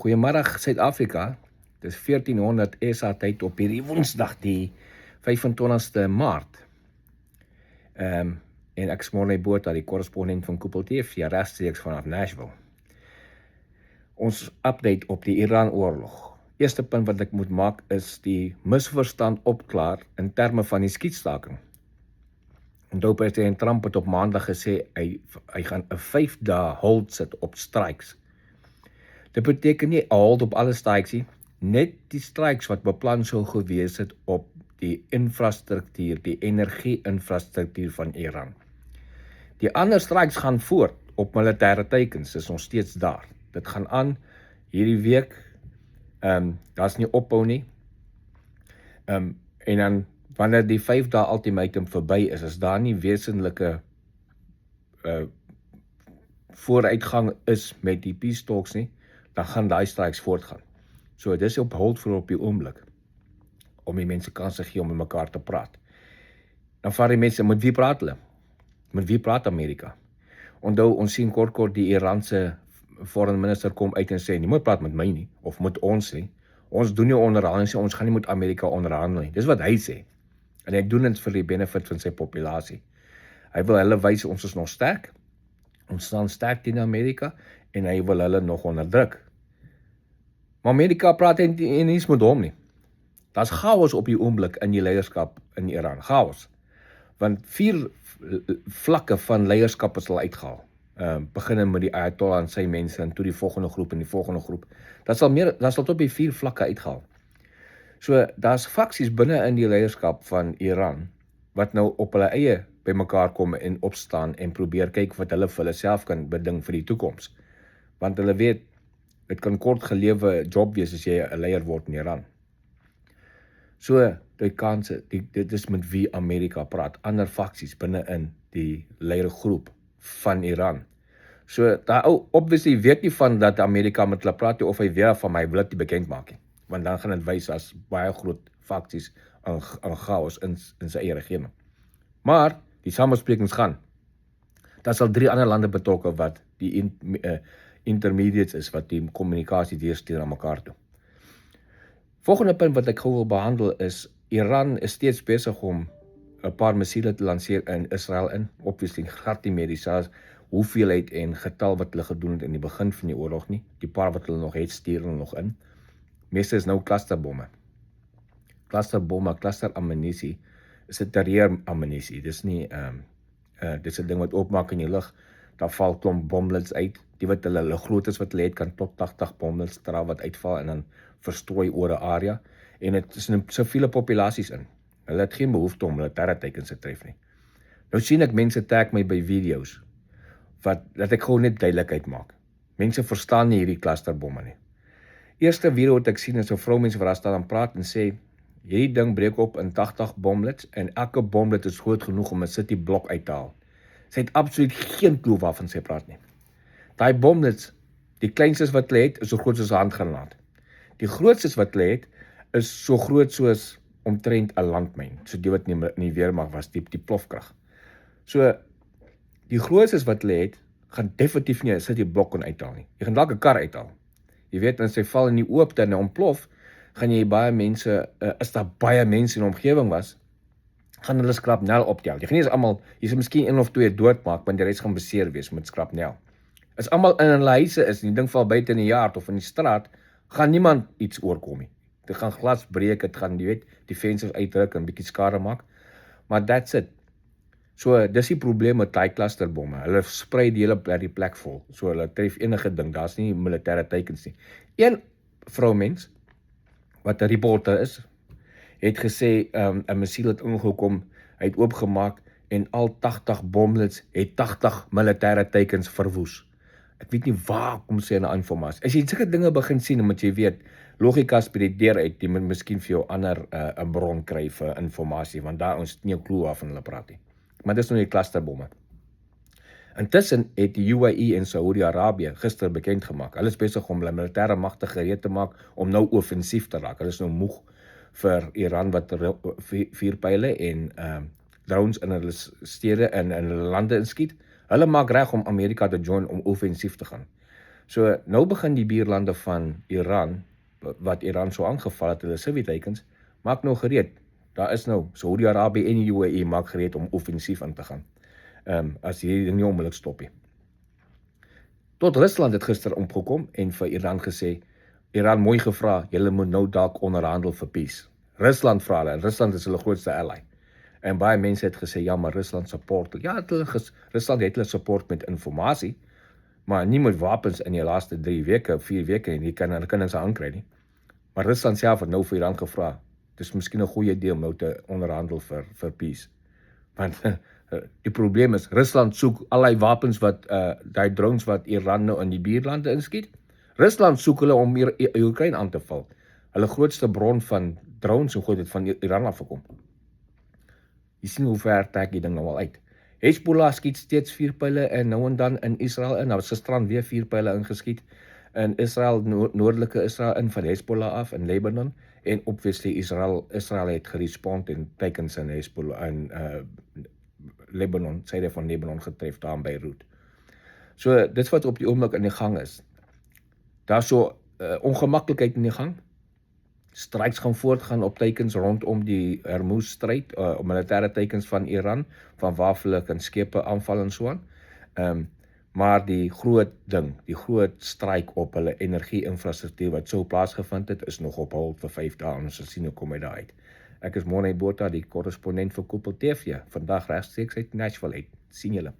Goeiemiddag Suid-Afrika, dis 1400 SA tyd op hierdie Woensdag die 25ste Maart. En ek is Morne Botha, die korrespondent van Koepel TV, regstreeks vanaf Nashville. Ons update op die Iran-oorlog. Eerste punt wat ek moet maak is die misverstand opklaar in terme van die skietstaking. Onthou president Trump het op Maandag gesê hy gaan 'n 5 dae hold sit op strikes. Dit beteken nie 'n hold op alle strikes nie, net die strikes wat beplan sou gewees het op die infrastruktuur, die energie-infrastruktuur van Iran. Die ander strikes gaan voort op militêre teikens, is nog steeds daar. Dit gaan aan hierdie week, daar's nie ophou nie. En dan wanneer die 5 dae ultimatum verby is, as daar nie wesenlike vooruitgang is met die peace talks nie, dan gaan daai strikes voortgaan. So dis op hold vir op die oomblik, om die mense kans te gee om met mekaar te praat. Dan vat die mense, met wie praat hulle? Met wie praat Amerika? Onthou, ons sien kort die Iranse foreign minister kom uit en sê, nie moet praat met my nie, of met ons nie. Ons doen nie onderhandeling, ons gaan nie met Amerika onderhandel nie. Dis wat hy sê. En hy doen dit vir die benefit van sy populasie. Hy wil hulle wys, ons is nog sterk. Ons staan sterk teen Amerika, en hy wil hulle nog onderdruk. Maar Amerika praat nie eens met hom nie. Daar's chaos op die oomblik in die leierskap in Iran. Chaos. Want 4 vlakke van leierskap is al uitgehaal. Beginnen met die Ayatollah en sy mense, en toe die volgende groep en die volgende groep. Dat sal tot by 4 vlakke uitgehaal. So, daar's faksies binne in die leierskap van Iran, wat nou op hulle eie by mekaar kom en opstaan en probeer kyk wat hulle vir hulle self kan beding vir die toekoms. Want hulle weet, dit kan kort gelewe job wees as jy 'n leier word in Iran. So, die kanse, dit is met wie Amerika praat, ander faksies binne in die leiergroep van Iran. So, daar obviously weet nie van dat Amerika met hulle praat, of hy weer van my wil dit bekend maak nie. Want dan gaan dit wys as baie groot faksies aan chaos in sy eie regering. Maar, die samesprekings gaan. Daar sal 3 ander lande betrokke wat die intermediates is, wat die kommunikasie deurstuur aan mekaar toe. Volgende punt wat ek gou wil behandel is, Iran is steeds besig om 'n paar missiele te lanseer in Israel in, obviously glad nie meer dieselfde hoeveelheid en getal wat hulle gedoen het in die begin van die oorlog nie. Die paar wat hulle nog het, stuur hulle nog in. Meeste is nou clusterbomme. Clusterammunisie is 'n terreuramisie. Dis nie, dis 'n ding wat oopmaak in die lug. Daar val klomp bomlets uit. Die wat hulle grootes wat hulle het, kan tot 80 bomlets dra wat uitval en dan verstrooi oor 'n area. En dit is 'n siviele populasies in. Hulle het geen behoefte om militêre teikens te tref nie. Nou sien ek mense tag my by video's, dat ek gewoon net duidelikheid maak. Mense verstaan nie hierdie clusterbomme nie. Eerste video wat ek sien is 'n vroumense wat daar staan en praat en sê, hierdie ding breek op in 80 bomlets en elke bomlet is groot genoeg om 'n city blok uit te haal. Sy het absoluut geen klou waarvan sy praat nie. Daai bomlets, die kleinstes wat hulle het, is so groot soos 'n handgranaat. Die grootstes wat hulle het, is so groot soos omtrent 'n landmyn, so die wat nie weermag was, die plofkrag. So, die grootstes wat hulle het, gaan definitief nie 'n city blok kon uithaal nie. Jy gaan dalk 'n kar uithaal. Jy weet, as hy val in die oop en ontplof, gaan jy baie mense, as daar baie mense in die omgewing was, gaan hulle skrapnel optel. Jy gaan nie eens almal, jy sal miskien 1 of 2 doodmaak, want die res gaan beseer wees met skrapnel. As almal in hulle huise is, en die ding val buite in die yard of in die straat, gaan niemand iets oorkom nie. Dit gaan glas breek, dit gaan, jy weet, die vensters uitdruk en bietjie skade maak. Maar that's it. So, dis die probleem met die clusterbomme. Hulle sprei die hele plek vol. So, hulle tref enige ding, daar's nie militêre teikens nie. Een vroumens, wat 'n reporter is, het gesê, 'n missiel het ingekom, hy het oopgemaak, en al 80 bomlets het 80 militêre teikens verwoes. Ek weet nie waar kom sy in 'n informasie. As jy sulke dinge begin sien, dan moet jy weet, logika spreek uit, jy moet miskien vir jou ander 'n bron kry vir informasie, want daar ons nie 'n klou af van hulle praat nie. Maar dis nou die clusterbomme. Intussen het die UAE en Saudi-Arabië gister bekend gemaak. Hulle is besig om hulle militêre magte gereed te maak om nou offensief te raak. Hulle is nou moeg vir Iran wat 4 pyle en drones in hulle stede en in hulle lande inskiet. Hulle maak reg om Amerika te join om offensief te gaan. So nou begin die buurlande van Iran, wat Iran so aangeval het, hulle Sowjeteikens, maak nou gereed. Daar is nou Saudi-Arabië en die UAE maak gereed om offensief in te gaan. As hierdie ding nie onmiddellik stop nie. Tot Rusland het gister opgekom en vir Iran gesê, Iran mooi gevra, julle moet nou dalk onderhandel vir peace. Rusland vra hulle, en Rusland is hulle grootste ally. En baie mense het gesê, ja, maar Rusland support. Ja, Rusland het hulle support met informasie, maar nie met wapens in die laaste 3 weke, 4 weke, en die kan hulle se aankry nie. Maar Rusland self het nou vir Iran gevra, dis miskien 'n goeie idee om nou te onderhandel vir peace. Want die probleem is, Rusland soek allerlei wapens wat, die drones wat Iran nou in die buurlande inskiet. Rusland soek hulle om Oekraïne aan te val. Hulle grootste bron van drones en goed het van Iran afgekom. Jy sien hoe ver trek die ding nou al uit. Hezbollah skiet steeds vuurpyle en nou en dan in Israel in. Nou was gisterand weer vuurpyle ingeskiet in Israel, noordelike Israel in van Hezbollah af in Lebanon. En obviously Israel het gerespond en teikens in Hezbollah in Lebanon, syde van Lebanon getref daar in Beirut. So dit wat op die oomblik in die gang is. Daar's so ongemaklikheid in die gang. Stryks gaan voortgaan op teikens rondom die Hormuz-stryd, op militêre teikens van Iran, van waar hulle kan skepe aanval en so aan. Maar die groot ding, die groot stryk op hulle energie-infrastruktuur wat sou plaasgevind het, is nog op hold vir 5 dae, en ons sal sien hoe kom hy daar uit. Ek is Morne Botha, die korrespondent vir Koppel TV, vandag regstreeks uit Nashville uit. Sien julle.